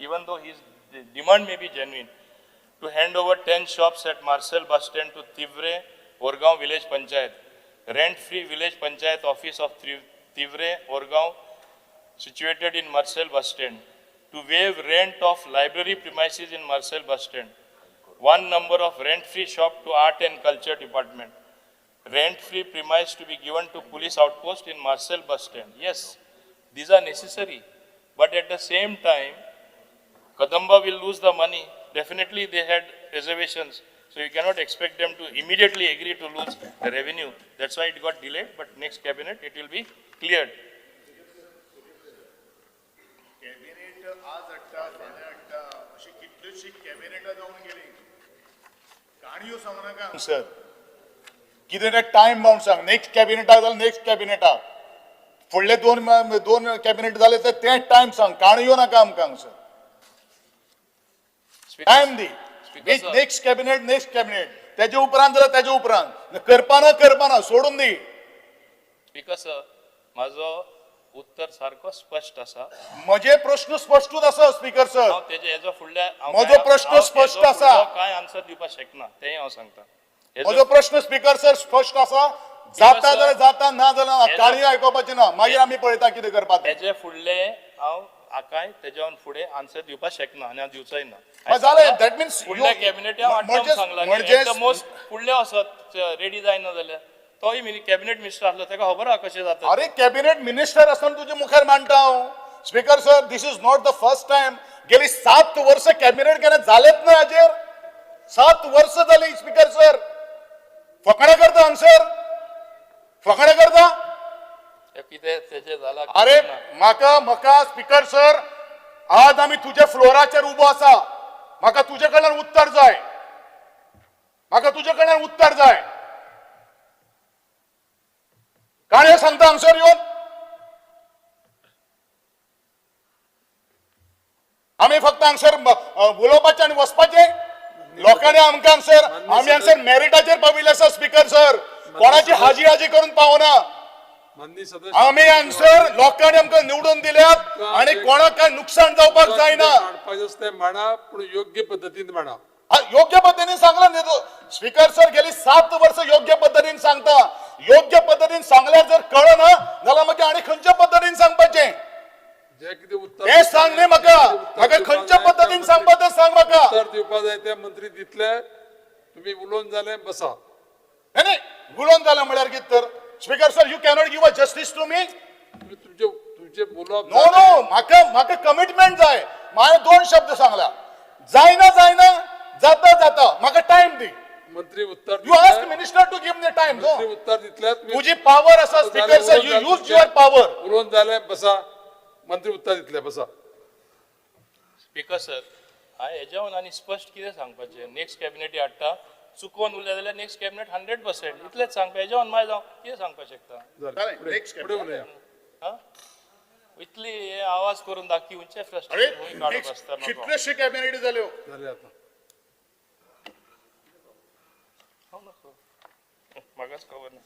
even though the demand may be genuine, to hand over 10 shops at Marcel bus stand to Tivre, Orgaon Village Panchayat. Rent-free Village Panchayat office of Tivre, Orgaon, situated in Marcel bus stand. To waive rent of library premises in Marcel bus stand. One number of rent-free shop to art and culture department. Rent-free premise to be given to police outpost in Marcel bus stand. Yes, these are necessary. But at the same time, Kadamba will lose the money. Definitely they had reservations. So you cannot expect them to immediately agree to lose the revenue. That's why it got delayed. But next cabinet, it will be cleared. Sir कितें time bound सांग next कॅबिनेटाक जाल्यार next कॅबिनेटाक फुडले दोन cabinet जाले तर ते time सांग काणयो नाका आमकां सर टाइम दी नेक्स्ट कॅबिनेट तेजे उपरांत जाल्यार तेजे उपरांत करपाना सोडून दी स्पीकर सर माझो उत्तर सारको स्पष्ट आसा म्हजे प्रश्न स्पष्टूच आसा स्पीकर सर हेजो फुडल्या म्हजो प्रश्न स्पष्ट आसा काय आन्सर दिवपाक शकना तें हांव सांगता म्हजो प्रश्न स्पीकर सर स्पष्ट आसा जाता जाल्यार जाता ना जाल्यार काणी आयकोपाचें ना मागीर आमी पळयता कितें करपाक तेजे फुडले हांव आकाय तेज्यावन फुडें आन्सर दिवपाक शकना आनी हांव दिवचोय ना जालें दॅट मिन्स फुडल्या कॅबिनेट हांव सांगला मोस्ट फुडले असत रेडी जायना जाल्यार तोय कॅबिनेट मिनिस्टर आसलो ताका खबर आहा कशें जाता अरे कॅबिनेट मिनिस्टर आसतना तुजे मुखार मांडटा हांव speaker sir this is not the first time गेली 7 वर्ष कॅबिनेट केन्ना जालेच ना हाजेर 7 वर्ष जाली स्पीकर सर फकाणां करता हांगसर फकाणां करता कितें तेजे जाला अरे म्हाका स्पीकर सर आज आमी तुज्या फ्लोराचेर उबो आसा म्हाका तुजे कडल्यान उत्तर जाय काणयो सांगता हांगसर येवन आमी फक्त हांगसर उलोवपाचें आनी वचपाचें लोकांनी आमकां हांगसर आमी हांगसर मेरिटाचेर पाविल्ले आसा स्पीकर सर कोणाची हाजी करून पावना आमी हांगसर लोकांनी आमकां निवडून दिल्यात आनी कोणाक काय नुकसाण जावपाक जायना म्हणा पूण योग्य पद्दतीन म्हणा योग्य पद्धतीने सांगला न्ही स्पीकर सर गेली 7 वर्ष योग्य पद्धतीने सांगता योग्य पद्धतीने सांगल्यार जर कळना जाल्यार मागीर आनी खंयच्या पद्धतीने सांगपाचें जे कितें उत्तर हे सांग न्ही म्हाका खंयच्या पद्धतीने सांगपा तें सांग म्हाका उत्तर दिवपा जाय ते मंत्री दितले तुम्ही उलोवन जाले बसा न्ही उलोवन जालें म्हळ्यार कितें तर speaker sir you cannot give a justice to me तुमचे बोलप नो म्हाका कमिटमेंट जाय हांवें 2 शब्द सांगला जायना जाता म्हाका टाइम दी मंत्री उत्तर you ask minister to give me time नो मंत्री उत्तर दितले तुझी पावर आसा speaker sir you use your power उलोवन जाले बसा मंत्री उत्तर दितले बसा स्पीकर सर हांवें हेज्यावन आनी स्पश्ट कितें सांगपाचें नेक्स्ट कॅबिनेटी हाडटा चुकोवन उरलें जाल्यार नेक्स्ट कॅबिनेट 100% इतलेंच सांगपा हेज्यावन मागीर जावं कितें सांगपाक शकता इतली हे आवाज करून दाखिवचे फ्रस्ट्रेशन काडप आसता कितलेशे कॅबिनेटी जाल्यो म्हाकाच खबर ना